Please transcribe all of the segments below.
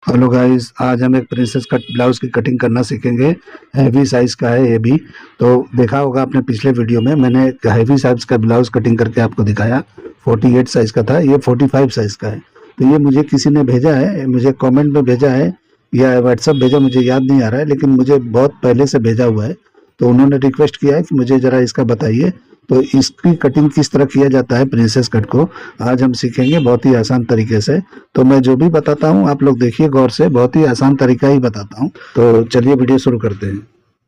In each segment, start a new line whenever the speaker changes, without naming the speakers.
Hello guys, आज हम एक प्रिंसेस कट ब्लाउज की कटिंग करना सीखेंगे। हैवी साइज का है ये भी। तो देखा होगा आपने पिछले वीडियो में मैंने हैवी साइज का ब्लाउज कटिंग करके आपको दिखाया। 48 साइज का था, ये 45 साइज का है। तो ये मुझे किसी ने भेजा है, मुझे कमेंट में भेजा है या व्हाट्सअप भेजा, मुझे याद नहीं आ रहा है, लेकिन मुझे बहुत पहले से भेजा हुआ है। तो उन्होंने रिक्वेस्ट किया है कि मुझे ज़रा इसका बताइए। तो इसकी कटिंग किस तरह किया जाता है प्रिंसेस कट को, आज हम सीखेंगे बहुत ही आसान तरीके से। तो मैं जो भी बताता हूँ आप लोग देखिए गौर से, बहुत ही आसान तरीका ही बताता हूँ। तो चलिए वीडियो शुरू करते हैं।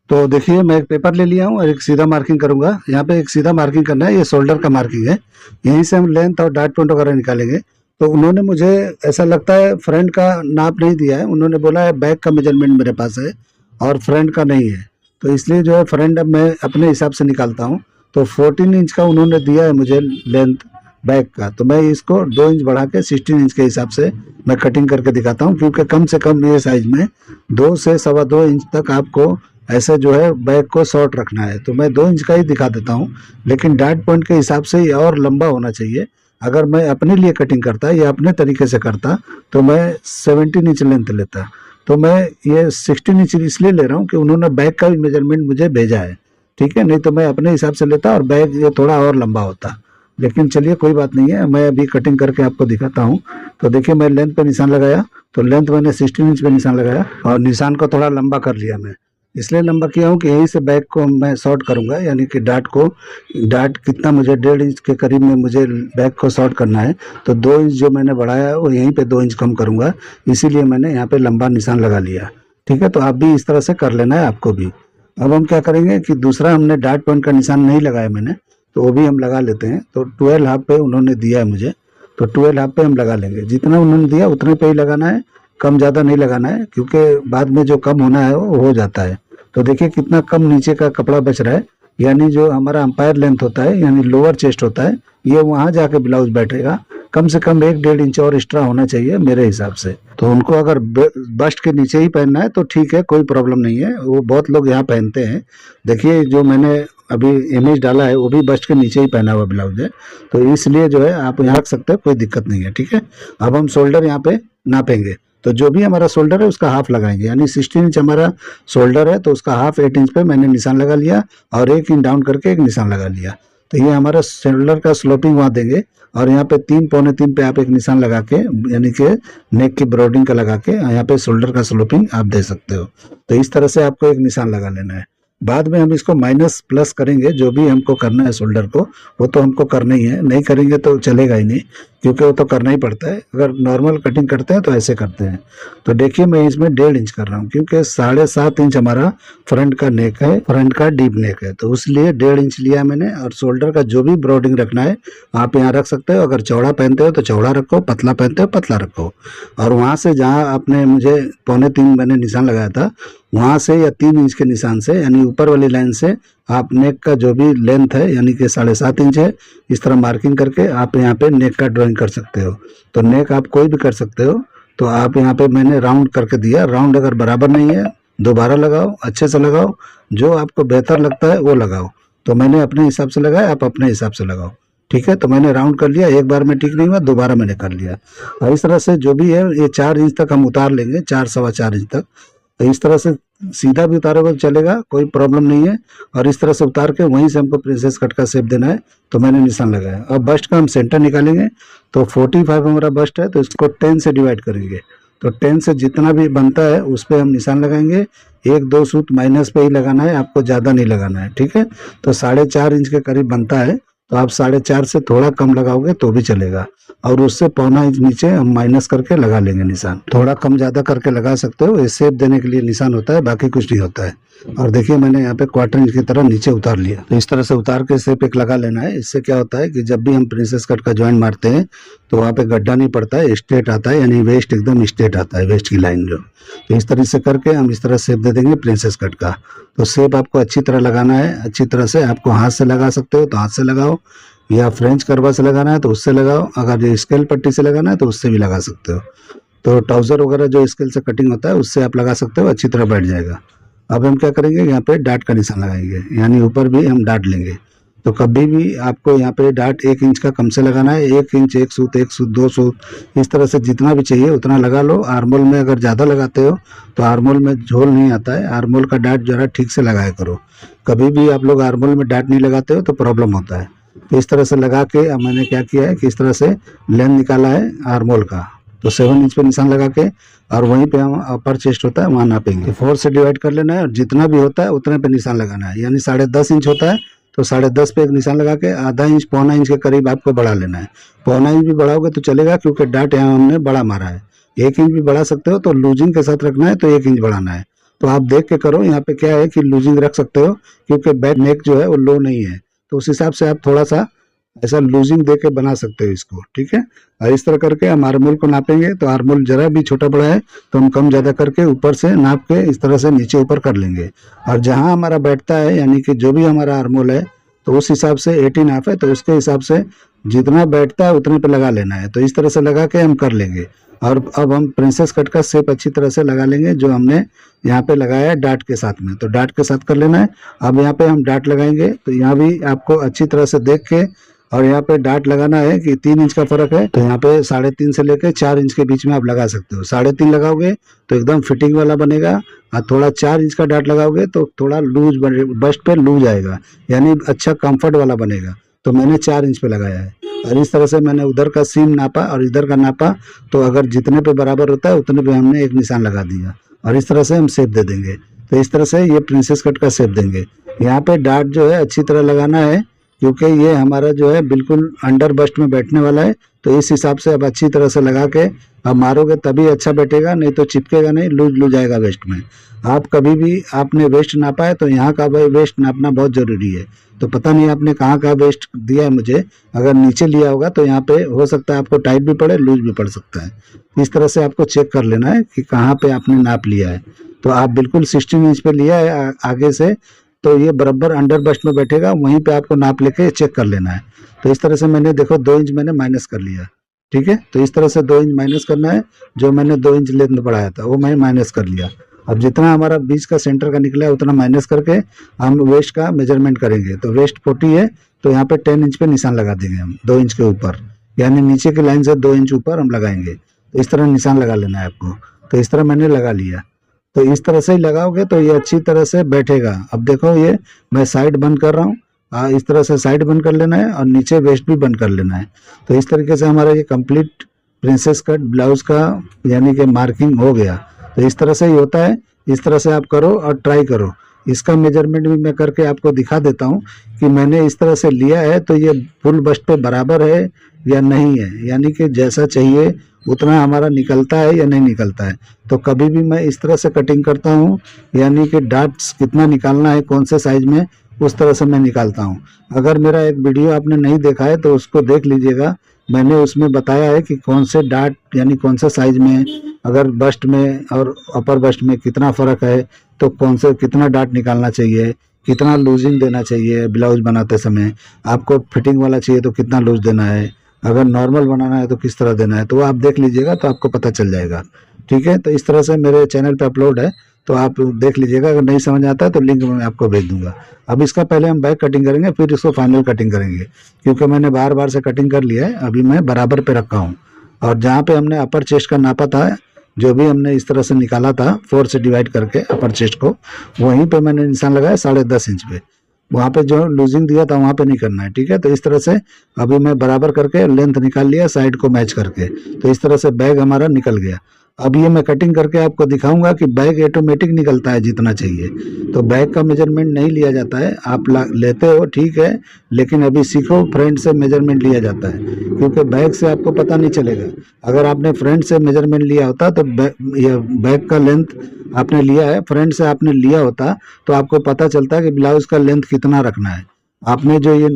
तो देखिए मैं एक पेपर ले लिया हूँ और एक सीधा मार्किंग करूंगा। यहाँ पे एक सीधा मार्किंग करना है, ये शोल्डर का मार्किंग है। यहीं से हम लेंथ और डार्ट पॉइंट वगैरह निकालेंगे। तो उन्होंने मुझे ऐसा लगता है फ्रंट का नाप नहीं दिया है, उन्होंने बोला है बैक का मेजरमेंट मेरे पास है और फ्रंट का नहीं है। तो इसलिए जो है फ्रंट अब मैं अपने हिसाब से निकालता हूँ। तो 14 इंच का उन्होंने दिया है मुझे लेंथ बैक का, तो मैं इसको 2 इंच बढ़ा के 16 इंच के हिसाब से मैं कटिंग करके दिखाता हूँ, क्योंकि कम से कम ये साइज में 2 से 2.25 इंच तक आपको ऐसे जो है बैक को शॉर्ट रखना है। तो मैं 2 इंच का ही दिखा देता हूँ, लेकिन डार्ट पॉइंट के हिसाब से ये और लंबा होना चाहिए। अगर मैं अपने लिए कटिंग करता या अपने तरीके से करता तो मैं 17 इंच लेंथ लेता। तो मैं ये 16 इंच इसलिए ले रहा हूँ कि उन्होंने बैक का भी मेजरमेंट मुझे भेजा है, ठीक है। नहीं तो मैं अपने हिसाब से लेता और बैक ये थोड़ा और लंबा होता। लेकिन चलिए कोई बात नहीं है, मैं अभी कटिंग करके आपको दिखाता हूँ। तो देखिए मैं लेंथ पे निशान लगाया, तो लेंथ मैंने 16 इंच पे निशान लगाया और निशान को थोड़ा लंबा कर लिया। मैं इसलिए लंबा किया हूँ कि यहीं से बैक को मैं शॉर्ट करूंगा, यानी कि डार्ट कितना मुझे 1.5 इंच के करीब में मुझे बैक को शॉर्ट करना है। तो 2 इंच जो मैंने बढ़ाया है वो यहीं पे 2 इंच कम करूंगा, इसीलिए मैंने यहाँ पे लंबा निशान लगा लिया। ठीक है, तो आप भी इस तरह से कर लेना है आपको भी। अब हम क्या करेंगे कि दूसरा हमने डार्ट पॉइंट का निशान नहीं लगाया मैंने, तो वो भी हम लगा लेते हैं। तो 12 हाफ पे उन्होंने दिया है मुझे, तो 12 हाफ पे हम लगा लेंगे। जितना उन्होंने दिया उतने पे ही लगाना है, कम ज़्यादा नहीं लगाना है, क्योंकि बाद में जो कम होना है वो हो जाता है। तो देखिए कितना कम नीचे का कपड़ा बच रहा है, यानी जो हमारा अंपायर लेंथ होता है यानी लोअर चेस्ट होता है, ये वहाँ जाके ब्लाउज बैठेगा। कम से कम 1-1.5 इंच और एक्स्ट्रा होना चाहिए मेरे हिसाब से। तो उनको अगर बस्ट के नीचे ही पहनना है तो ठीक है, कोई प्रॉब्लम नहीं है, वो बहुत लोग यहाँ पहनते हैं। देखिए जो मैंने अभी इमेज डाला है वो भी बस्ट के नीचे ही पहना हुआ ब्लाउज है, तो इसलिए जो है आप यहाँ रख सकते हैं, कोई दिक्कत नहीं है। ठीक है, अब हम शोल्डर यहाँ पे नापेंगे। तो जो भी हमारा शोल्डर है उसका हाफ लगाएंगे, यानी 16 इंच हमारा शोल्डर है तो उसका हाफ 8 इंच पे मैंने निशान लगा लिया और 1 इंच डाउन करके एक निशान लगा लिया। तो ये हमारा शोल्डर का स्लोपिंग वहाँ देंगे और यहाँ पे 3 पौने 3 पे आप एक निशान लगा के, यानी कि नेक की ब्रॉडिंग का लगा के यहाँ पे शोल्डर का स्लोपिंग आप दे सकते हो। तो इस तरह से आपको एक निशान लगा लेना है। बाद में हम इसको माइनस प्लस करेंगे, जो भी हमको करना है शोल्डर को वो तो हमको करना ही है, नहीं करेंगे तो चलेगा ही नहीं, क्योंकि वो तो करना ही पड़ता है। अगर नॉर्मल कटिंग करते हैं तो ऐसे करते हैं। तो देखिए मैं इसमें 1.5 इंच कर रहा हूँ, क्योंकि 7.5 इंच हमारा फ्रंट का नेक है, फ्रंट का डीप नेक है, तो उसलिए 1.5 इंच लिया मैंने। और शोल्डर का जो भी ब्रॉडिंग रखना है आप यहाँ रख सकते हो। अगर चौड़ा पहनते हो तो चौड़ा रखो, पतला पहनते हो पतला रखो। और वहाँ से जहाँ आपने मुझे 2.25 मैंने निशान लगाया था, वहाँ से या 3 इंच के निशान से, यानी ऊपर वाली लाइन से आप नेक का जो भी लेंथ है यानी कि 7.5 इंच है, इस तरह मार्किंग करके आप यहाँ पे नेक का ड्राइंग कर सकते हो। तो नेक आप कोई भी कर सकते हो। तो आप यहाँ पे मैंने राउंड करके दिया। राउंड अगर बराबर नहीं है दोबारा लगाओ, अच्छे से लगाओ, जो आपको बेहतर लगता है वो लगाओ। तो मैंने अपने हिसाब से लगाया, आप अपने हिसाब से लगाओ। ठीक है, तो मैंने राउंड कर लिया, एक बार में ठीक नहीं हुआ दोबारा मैंने कर लिया। और इस तरह से जो भी है ये 4 इंच तक हम उतार लेंगे, 4 सवा 4 इंच तक। तो इस तरह से सीधा भी उतारोगे तो चलेगा, कोई प्रॉब्लम नहीं है। और इस तरह से उतार के वहीं से हमको प्रिंसेस कट का शेप देना है, तो मैंने निशान लगाया। अब बस्ट का हम सेंटर निकालेंगे। तो 45 हमारा बस्ट है, तो इसको 10 से डिवाइड करेंगे। तो 10 से जितना भी बनता है उस पर हम निशान लगाएंगे। 1-2 सूत माइनस पे ही लगाना है, आपको ज़्यादा नहीं लगाना है। ठीक है, तो 4.5 इंच के करीब बनता है, तो आप 4.5 से थोड़ा कम लगाओगे तो भी चलेगा। और उससे 1.25 इंच नीचे हम माइनस करके लगा लेंगे निशान। थोड़ा कम ज़्यादा करके लगा सकते हो, ये शेप देने के लिए निशान होता है, बाकी कुछ नहीं होता है। और देखिए मैंने यहाँ पे 1/4 इंच की तरह नीचे उतार लिया। तो इस तरह से उतार के शेप एक लगा लेना है। इससे क्या होता है कि जब भी हम प्रिंसेस कट का जॉइंट मारते हैं तो वहाँ पे गड्ढा नहीं पड़ता है, स्ट्रेट आता है, यानी वेस्ट एकदम स्ट्रेट आता है, वेस्ट की लाइन जो। तो इस तरह से करके हम इस तरह शेप दे देंगे प्रिंसेस कट का। तो शेप आपको अच्छी तरह लगाना है, अच्छी तरह से। आपको हाथ से लगा सकते हो तो हाथ से लगाओ, या फ्रेंच कर्वा से लगाना है तो उससे लगाओ, अगर ये स्केल पट्टी से लगाना है तो उससे भी लगा सकते हो। तो ट्राउजर वगैरह जो स्केल से कटिंग होता है उससे आप लगा सकते हो, अच्छी तरह बैठ जाएगा। अब हम क्या करेंगे, यहाँ पे डाट का निशान लगाएंगे, यानी ऊपर भी हम डाट लेंगे। तो कभी भी आपको यहाँ पे डाट 1 इंच का कम से लगाना है, 1 इंच, 1 सूत, 1 सूत, 2 सूत, इस तरह से जितना भी चाहिए उतना लगा लो। आर्मोल में अगर ज़्यादा लगाते हो तो आर्मोल में झोल नहीं आता है, आर्मोल का डाट जरा ठीक से लगाया करो। कभी भी आप लोग आर्मोल में डाट नहीं लगाते हो तो प्रॉब्लम होता है। तो इस तरह से लगा के अब मैंने क्या किया है कि इस तरह से लेंथ निकाला है आर्मोल का, तो 7 इंच पे निशान लगा के और वहीं पे हम अपर चेस्ट होता है वहाँ नापेंगे। 4 से डिवाइड कर लेना है और जितना भी होता है उतने पे निशान लगाना है। यानी 10.5 इंच होता है तो 10.5 पे एक निशान लगा के आधा इंच, पौना इंच के करीब आपको बढ़ा लेना है। पौना इंच भी बढ़ाओगे तो चलेगा क्योंकि डाट यहाँ हमने बड़ा मारा है। 1 इंच भी बढ़ा सकते हो, तो लूजिंग के साथ रखना है तो 1 इंच बढ़ाना है। तो आप देख के करो, यहाँ पे क्या है कि लूजिंग रख सकते हो क्योंकि बैक नेक जो है वो लो नहीं है, तो उस हिसाब से आप थोड़ा सा ऐसा लूजिंग दे के बना सकते हो इसको, ठीक है। और इस तरह करके हम आर्मोल को नापेंगे, तो आर्मोल जरा भी छोटा बड़ा है तो हम कम ज़्यादा करके ऊपर से नाप के इस तरह से नीचे ऊपर कर लेंगे। और जहाँ हमारा बैठता है यानी कि जो भी हमारा आर्मोल है तो उस हिसाब से 18 है, तो उसके हिसाब से जितना बैठता है उतने पे लगा लेना है। तो इस तरह से लगा के हम कर लेंगे। और अब हम प्रिंसेस कट का शेप अच्छी तरह से लगा लेंगे जो हमने यहाँ पे लगाया है डाट के साथ में, तो डाट के साथ कर लेना है। अब यहाँ पे हम डाट लगाएंगे, तो यहाँ भी आपको अच्छी तरह से देख के और यहाँ पे डाट लगाना है कि 3 इंच का फर्क है, तो यहाँ पे 3.5 से लेकर 4 इंच के बीच में आप लगा सकते हो। 3.5 लगाओगे तो एकदम फिटिंग वाला बनेगा, और थोड़ा 4 इंच का डाट लगाओगे तो थोड़ा लूज बने, बस्ट पे लूज आएगा, यानी अच्छा कंफर्ट वाला बनेगा। तो मैंने 4 इंच पे लगाया है। और इस तरह से मैंने उधर का सीम नापा और इधर का नापा, तो अगर जितने पे बराबर होता है उतने पे हमने एक निशान लगा दिया और इस तरह से हम शेप दे देंगे। तो इस तरह से ये प्रिंसेस कट का शेप देंगे। यहाँ पे डाट जो है अच्छी तरह लगाना है क्योंकि ये हमारा जो है बिल्कुल अंडर बस्ट में बैठने वाला है, तो इस हिसाब से अब अच्छी तरह से लगा के अब मारोगे तभी अच्छा बैठेगा, नहीं तो चिपकेगा नहीं, लूज लूज आएगा वेस्ट में। आप कभी भी आपने वेस्ट नापा है तो यहाँ का भाई वेस्ट नापना बहुत जरूरी है। तो पता नहीं आपने कहाँ का वेस्ट दिया है मुझे, अगर नीचे लिया होगा तो यहाँ पे हो सकता है आपको टाइट भी पड़े, लूज भी पड़ सकता है। इस तरह से आपको चेक कर लेना है कि कहाँ पे आपने नाप लिया है। तो आप बिल्कुल 16 इंच पे लिया है आगे से, तो ये बराबर अंडर बस्ट में बैठेगा, वहीं पे आपको नाप लेके चेक कर लेना है। तो इस तरह से मैंने देखो 2 इंच मैंने माइनस कर लिया, ठीक है। तो इस तरह से 2 इंच माइनस करना है, जो मैंने 2 इंच लेंथ बढ़ाया था वो मैं माइनस कर लिया। अब जितना हमारा बीच का सेंटर का निकला है उतना माइनस करके हम वेस्ट का मेजरमेंट करेंगे। तो वेस्ट 40 है, तो यहाँ पे 10 इंच पे निशान लगा देंगे हम 2 इंच के ऊपर, यानी नीचे की लाइन से 2 इंच ऊपर हम लगाएंगे। तो इस तरह निशान लगा लेना है आपको। तो इस तरह मैंने लगा लिया, तो इस तरह से ही लगाओगे तो ये अच्छी तरह से बैठेगा। अब देखो ये मैं साइड बंद कर रहा हूँ, इस तरह से साइड बंद कर लेना है और नीचे वेस्ट भी बंद कर लेना है। तो इस तरीके से हमारा ये कंप्लीट प्रिंसेस कट ब्लाउज का यानी कि मार्किंग हो गया। तो इस तरह से ही होता है, इस तरह से आप करो और ट्राई करो। इसका मेजरमेंट भी मैं करके आपको दिखा देता हूँ कि मैंने इस तरह से लिया है तो ये फुल बस्ट पे बराबर है या नहीं है, यानी कि जैसा चाहिए उतना हमारा निकलता है या नहीं निकलता है। तो कभी भी मैं इस तरह से कटिंग करता हूँ, यानी कि डाट्स कितना निकालना है कौन से साइज में, उस तरह से मैं निकालता हूँ। अगर मेरा एक वीडियो आपने नहीं देखा है तो उसको देख लीजिएगा, मैंने उसमें बताया है कि कौन से डाट यानी कौन से साइज में, अगर बस्ट में और अपर बस्ट में कितना फ़र्क है, तो कौन से कितना डाट निकालना चाहिए, कितना लूजिंग देना चाहिए ब्लाउज बनाते समय, आपको फिटिंग वाला चाहिए तो कितना लूज देना है, अगर नॉर्मल बनाना है तो किस तरह देना है, तो आप देख लीजिएगा तो आपको पता चल जाएगा, ठीक है। तो इस तरह से मेरे चैनल पे अपलोड है, तो आप देख लीजिएगा। अगर नहीं समझ आता है तो लिंक मैं आपको भेज दूंगा। अब इसका पहले हम बैक कटिंग करेंगे, फिर इसको फाइनल कटिंग करेंगे, क्योंकि मैंने बार बार से कटिंग कर लिया है। अभी मैं बराबर पे रखा हूँ, और जहाँ पे हमने अपर चेस्ट का नापा था, जो भी हमने इस तरह से निकाला था 4 से डिवाइड करके अपर चेस्ट को, वहीं पे मैंने निशान लगाया 10.5 इंच पे। वहाँ पे जो लूजिंग दिया था वहाँ पे नहीं करना है, ठीक है। तो इस तरह से अभी मैं बराबर करके लेंथ निकाल लिया साइड को मैच करके, तो इस तरह से बैग हमारा निकल गया। अब ये मैं कटिंग करके आपको दिखाऊंगा कि बैग ऑटोमेटिक निकलता है जितना चाहिए। तो बैग का मेजरमेंट नहीं लिया जाता है, आप लेते हो ठीक है, लेकिन अभी सीखो फ्रंट से मेजरमेंट लिया जाता है, क्योंकि बैग से आपको पता नहीं चलेगा। अगर आपने फ्रंट से मेजरमेंट लिया होता तो बैग का लेंथ आपने लिया है, फ्रंट से आपने लिया होता तो आपको पता चलता कि ब्लाउज का लेंथ कितना रखना है। आपने जो ये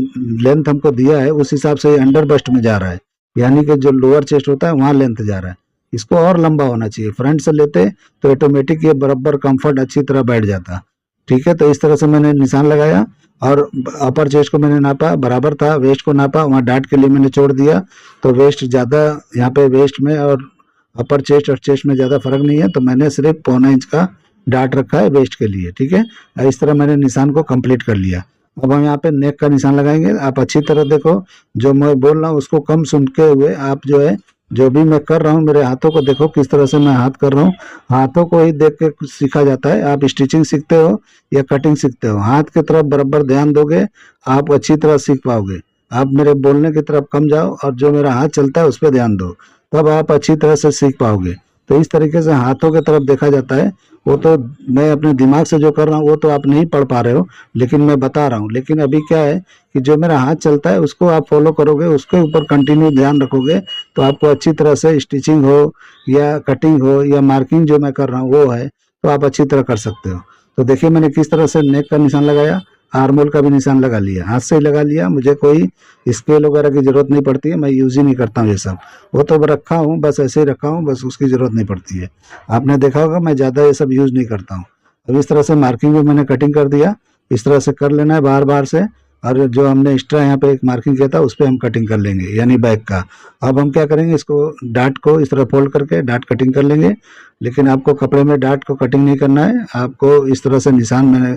लेंथ हमको दिया है उस हिसाब से ये अंडर बस्ट में जा रहा है, यानी कि जो लोअर चेस्ट होता है वहाँ लेंथ जा रहा है, इसको और लंबा होना चाहिए। फ्रंट से लेते तो ऑटोमेटिक ये बराबर कंफर्ट अच्छी तरह बैठ जाता, ठीक है। तो इस तरह से मैंने निशान लगाया और अपर चेस्ट को मैंने नापा, बराबर था, वेस्ट को नापा, वहाँ डाट के लिए मैंने छोड़ दिया, तो वेस्ट ज़्यादा यहाँ पे वेस्ट में और अपर चेस्ट और चेस्ट में ज़्यादा फर्क नहीं है, तो मैंने सिर्फ 1.25 इंच का डाट रखा है वेस्ट के लिए, ठीक है। इस तरह मैंने निशान को कंप्लीट कर लिया। अब हम यहाँ पे नेक का निशान लगाएंगे। आप अच्छी तरह देखो, जो मैं बोल रहा हूँ उसको कम सुनते हुए आप जो है, जो भी मैं कर रहा हूँ मेरे हाथों को देखो किस तरह से मैं हाथ कर रहा हूँ। हाथों को ही देख के कुछ सीखा जाता है। आप स्टिचिंग सीखते हो या कटिंग सीखते हो, हाथ की तरफ बराबर ध्यान दोगे, आप अच्छी तरह सीख पाओगे। आप मेरे बोलने की तरफ कम जाओ और जो मेरा हाथ चलता है उस पर ध्यान दो, तब आप अच्छी तरह से सीख पाओगे। तो इस तरीके से हाथों की तरफ देखा जाता है। वो तो मैं अपने दिमाग से जो कर रहा हूँ वो तो आप नहीं पढ़ पा रहे हो, लेकिन मैं बता रहा हूँ। लेकिन अभी क्या है कि जो मेरा हाथ चलता है उसको आप फॉलो करोगे, उसके ऊपर कंटिन्यू ध्यान रखोगे, तो आपको अच्छी तरह से स्टिचिंग हो या कटिंग हो या मार्किंग जो मैं कर रहा हूँ वो है, तो आप अच्छी तरह कर सकते हो। तो देखिए मैंने किस तरह से नेक का निशान लगाया, आर्मोल का भी निशान लगा लिया, हाथ से ही लगा लिया। मुझे कोई स्केल वगैरह की जरूरत नहीं पड़ती है, मैं यूज ही नहीं करता हूँ ये सब। वो तो रखा हूँ, बस ऐसे ही रखा हूँ, बस उसकी जरूरत नहीं पड़ती है। आपने देखा होगा मैं ज़्यादा ये सब यूज नहीं करता हूँ। अब इस तरह से मार्किंग भी मैंने कटिंग कर दिया। इस तरह से कर लेना है बार बार से। और जो हमने एक्स्ट्रा यहाँ पे एक मार्किंग किया था उस पर हम कटिंग कर लेंगे, यानी बैक का। अब हम क्या करेंगे, इसको डार्ट को इस तरह फोल्ड करके डार्ट कटिंग कर लेंगे। लेकिन आपको कपड़े में डार्ट को कटिंग नहीं करना है, आपको इस तरह से निशान मैंने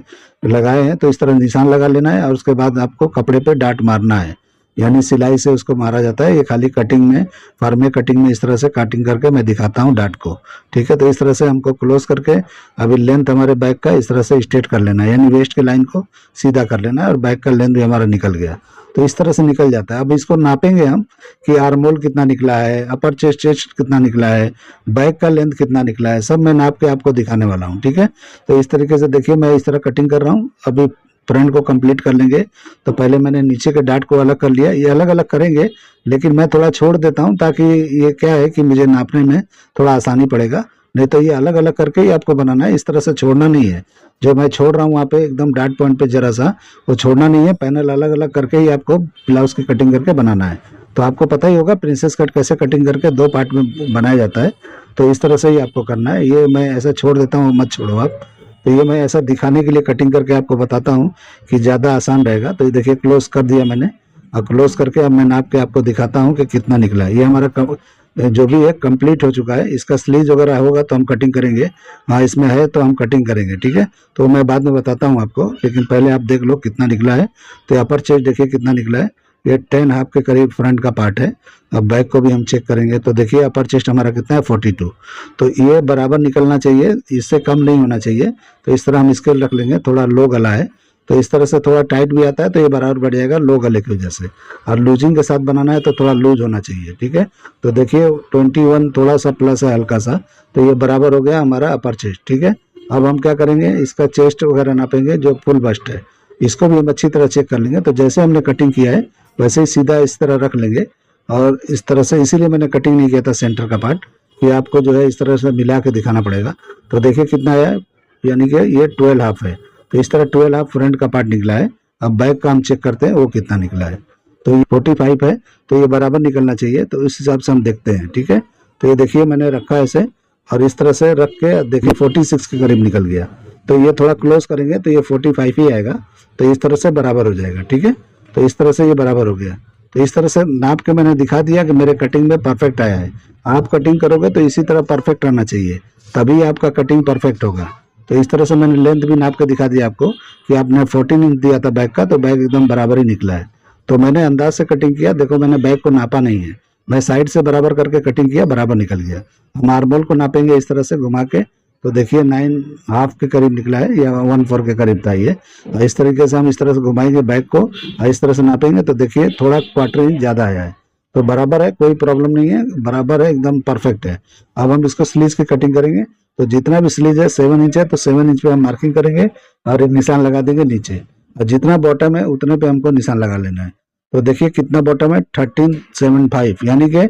लगाए हैं तो इस तरह निशान लगा लेना है, और उसके बाद आपको कपड़े पे डार्ट मारना है, यानी सिलाई से उसको मारा जाता है। ये खाली कटिंग में, फॉर्मे कटिंग में इस तरह से कटिंग करके मैं दिखाता हूँ डार्ट को। ठीक है, तो इस तरह से हमको क्लोज करके अभी लेंथ हमारे बैक का इस तरह से स्ट्रेट कर लेना है, यानी वेस्ट के लाइन को सीधा कर लेना है, और बैक का लेंथ भी हमारा निकल गया। तो इस तरह से निकल जाता है। अब इसको नापेंगे हम कि आर्म होल कितना निकला है, अपर चेस्ट चेस्ट कितना निकला है, बैक का लेंथ कितना निकला है, सब मैं नाप के आपको दिखाने वाला हूँ। ठीक है, तो इस तरीके से देखिए मैं इस तरह कटिंग कर रहा हूँ। अभी फ्रंट को कंप्लीट कर लेंगे। तो पहले मैंने नीचे के डार्ट को अलग कर लिया, ये अलग अलग करेंगे, लेकिन मैं थोड़ा छोड़ देता हूँ ताकि ये क्या है कि मुझे नापने में थोड़ा आसानी पड़ेगा। नहीं तो ये अलग अलग करके ही आपको बनाना है, इस तरह से छोड़ना नहीं है। जो मैं छोड़ रहा हूँ वहाँ पे एकदम डार्ट पॉइंट पे जरा सा, वो छोड़ना नहीं है। पैनल अलग अलग करके ही आपको ब्लाउज की कटिंग करके बनाना है। तो आपको पता ही होगा प्रिंसेस कट कैसे कटिंग करके दो पार्ट में बनाया जाता है। तो इस तरह से ही आपको करना है। ये मैं ऐसा छोड़ देता हूँ, मत छोड़ो आप। तो ये मैं ऐसा दिखाने के लिए कटिंग करके आपको बताता हूँ कि ज़्यादा आसान रहेगा। तो ये देखिए क्लोज कर दिया मैंने, और क्लोज करके अब मैं नाप के आपको दिखाता हूँ कि कितना निकला है। ये हमारा जो भी है कंप्लीट हो चुका है। इसका स्लीव वगैरह होगा तो हम कटिंग करेंगे, हाँ इसमें है तो हम कटिंग करेंगे। ठीक है, तो मैं बाद में बताता हूँ आपको, लेकिन पहले आप देख लो कितना निकला है। तो अपर चेस्ट देखिए कितना निकला है, ये 10 हाफ के करीब फ्रंट का पार्ट है। अब बैक को भी हम चेक करेंगे। तो देखिए अपर चेस्ट हमारा कितना है, 42। तो ये बराबर निकलना चाहिए, इससे कम नहीं होना चाहिए। तो इस तरह हम स्केल रख लेंगे। थोड़ा लो गला है तो इस तरह से थोड़ा टाइट भी आता है, तो ये बराबर बढ़ जाएगा लो गले की वजह से। और लूजिंग के साथ बनाना है तो थोड़ा लूज होना चाहिए। ठीक है, तो देखिए 21 थोड़ा सा प्लस है हल्का सा, तो ये बराबर हो गया हमारा अपर चेस्ट। ठीक है, अब हम क्या करेंगे, इसका चेस्ट वगैरह नापेंगे, जो फुल बस्ट है इसको भी हम अच्छी तरह चेक कर लेंगे। तो जैसे हमने कटिंग किया है वैसे ही सीधा इस तरह रख लेंगे, और इस तरह से, इसीलिए मैंने कटिंग नहीं किया था सेंटर का पार्ट, कि आपको जो है इस तरह से मिला के दिखाना पड़ेगा। तो देखिए कितना आया, यानी कि ये 12 हाफ है। तो इस तरह 12 हाफ फ्रंट का पार्ट निकला है। अब बैक का हम चेक करते हैं वो कितना निकला है। तो ये 45 है, तो ये बराबर निकलना चाहिए। तो इस हिसाब से हम देखते हैं। ठीक है, तो ये देखिए मैंने रखा है ऐसे, और इस तरह से रख के देखिए 46 के करीब निकल गया। तो ये थोड़ा क्लोज करेंगे तो ये 45 ही आएगा। तो इस तरह से बराबर हो जाएगा। ठीक है, तो इस तरह से ये बराबर हो गया। तो इस तरह से नाप के मैंने दिखा दिया कि मेरे कटिंग में परफेक्ट आया है। आप कटिंग करोगे तो इसी तरह परफेक्ट रहना चाहिए, तभी आपका कटिंग परफेक्ट होगा। तो इस तरह से मैंने लेंथ भी नाप के दिखा दिया आपको कि आपने 14 इंच दिया था बैक का, तो बैक एकदम बराबर ही निकला है। तो मैंने अंदाज से कटिंग किया, देखो मैंने बैक को नापा नहीं है, मैं साइड से बराबर करके कटिंग किया, बराबर निकल गया। हम आर्मोल को नापेंगे इस तरह से घुमा के, तो देखिए 9 हाफ के करीब निकला है, या 1/4 के करीब था ये। इस तरीके से हम इस तरह से घुमाएंगे बैक को, इस तरह से नापेंगे तो देखिए थोड़ा क्वार्टर इंच ज़्यादा आया है। तो बराबर है, कोई प्रॉब्लम नहीं है, बराबर है, एकदम परफेक्ट है। अब हम इसको स्लीव्स की कटिंग करेंगे। तो जितना भी स्लीव है 7 इंच है, तो 7 इंच पे हम मार्किंग करेंगे और एक निशान लगा देंगे नीचे, और जितना बॉटम है उतने पे हमको निशान लगा लेना है। तो देखिए कितना बॉटम है, 13.75, यानी कि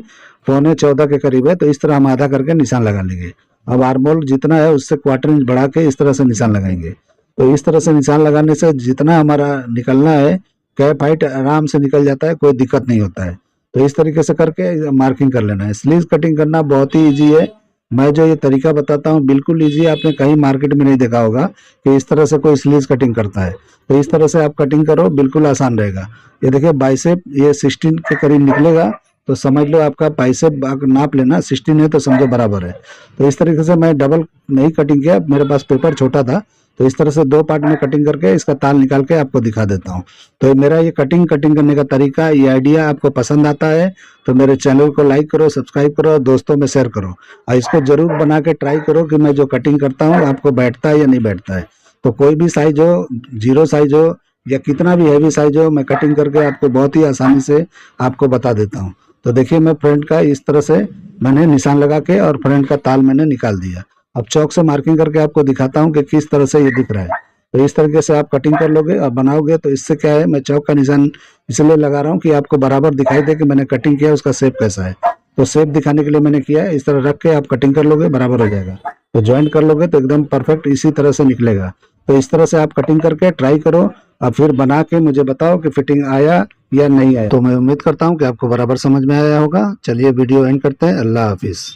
14.25 के करीब है। तो इस तरह हम आधा करके निशान लगा लेंगे। अब आर्मोल जितना है उससे क्वार्टर इंच बढ़ा के इस तरह से निशान लगाएंगे। तो इस तरह से निशान लगाने से जितना हमारा निकलना है, कैप हाइट आराम से निकल जाता है, कोई दिक्कत नहीं होता है। तो इस तरीके से करके मार्किंग कर लेना है। स्लीव कटिंग करना बहुत ही ईजी है। मैं जो ये तरीका बताता हूँ बिल्कुल ईजी है, आपने कहीं मार्केट में नहीं देखा होगा कि इस तरह से कोई स्लीव कटिंग करता है। तो इस तरह से आप कटिंग करो, बिल्कुल आसान रहेगा। ये देखिए बाइसेप ये 16 के करीब निकलेगा, तो समझ लो आपका बाइसेप नाप लेना, 16 है तो समझो बराबर है। तो इस तरीके से मैं डबल नहीं कटिंग किया, मेरे पास पेपर छोटा था तो इस तरह से 2 पार्ट में कटिंग करके इसका ताल निकाल के आपको दिखा देता हूँ। तो मेरा ये कटिंग करने का तरीका, ये आइडिया आपको पसंद आता है तो मेरे चैनल को लाइक करो, सब्सक्राइब करो और दोस्तों में शेयर करो, और इसको जरूर बना के ट्राई करो कि मैं जो कटिंग करता हूँ आपको बैठता है या नहीं बैठता है। तो कोई भी साइज हो, 0 साइज हो या कितना भी हैवी साइज हो, मैं कटिंग करके आपको बहुत ही आसानी से आपको बता देता हूँ। तो देखिए मैं फ्रंट का इस तरह से मैंने निशान लगा के और फ्रंट का ताल मैंने निकाल दिया। अब चौक से मार्किंग करके आपको दिखाता हूँ कि किस तरह से ये दिख रहा है। तो इस तरीके से आप कटिंग कर लोगे और बनाओगे तो इससे क्या है, मैं चौक का निशान इसलिए लगा रहा हूँ कि आपको बराबर दिखाई दे कि मैंने कटिंग किया, उसका शेप कैसा है। तो शेप दिखाने के लिए मैंने किया है, इस तरह रख के आप कटिंग कर लोगे बराबर हो जाएगा। तो ज्वाइंट कर लोगे तो एकदम परफेक्ट इसी तरह से निकलेगा। तो इस तरह से आप कटिंग करके ट्राई करो और फिर बना के मुझे बताओ कि फिटिंग आया या नहीं आया। तो मैं उम्मीद करता हूँ कि आपको बराबर समझ में आया होगा। चलिए वीडियो एंड करते हैं। अल्लाह हाफिज।